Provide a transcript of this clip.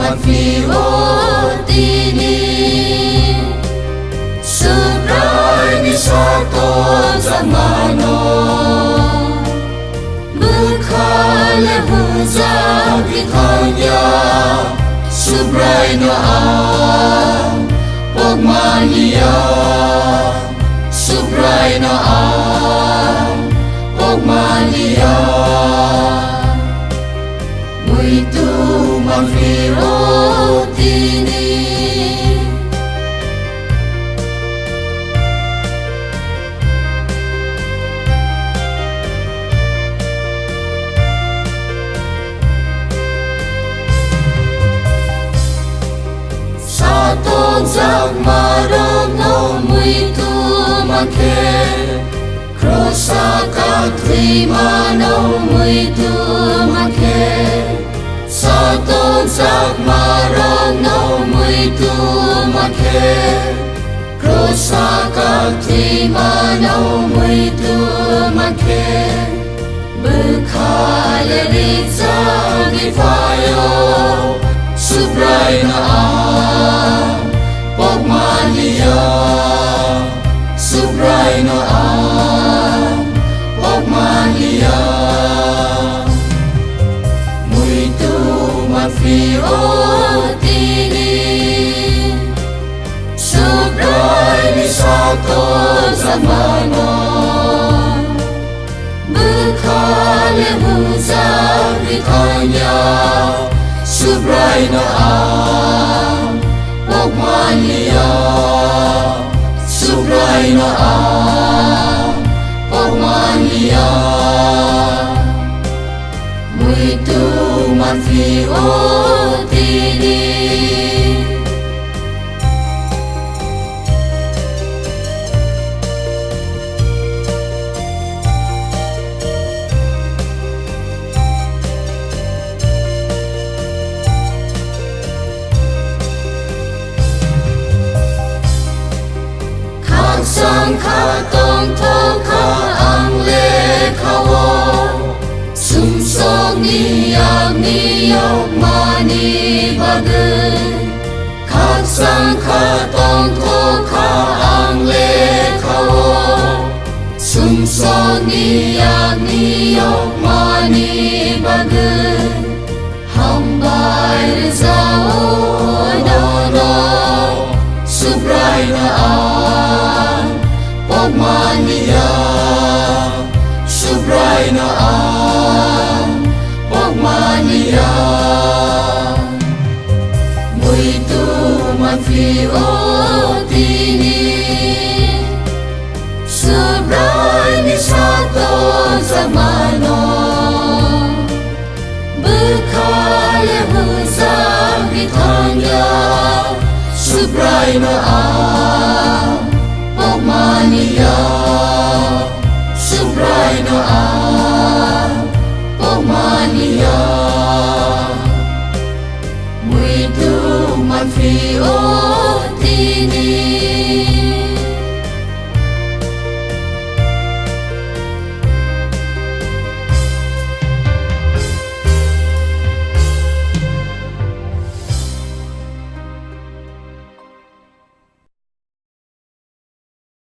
magfiotini Subray ni Sato zamano Bekale huza Britanya Subray no Pagmania Subray no Pagmania Muito magfiotini Satong zagmarag no muito magke Krosa katrima no muito magke Satong zagmarag no muito magke Krosa katrima no muito magke Bekale ritsa gifayo Subray na Pagmania Subray na Pagmania Muito magfiotini Subray ni Sato zamano Bekale huza Britanya Subray na Pagmania Subray na Pagmania Muito magfiotini Sangkatong toka ang lekawo Sumsog niyag niyog manibagan Kagsangkatong toka ang lekawo Sumsog niyag niyog manibagan Hambay rizao dono Subray na Pagmania Subray na Pagmania Muito magfiotini Subray ni Sato zamano Bekale huza Britanya Subray na Pagmania Subray na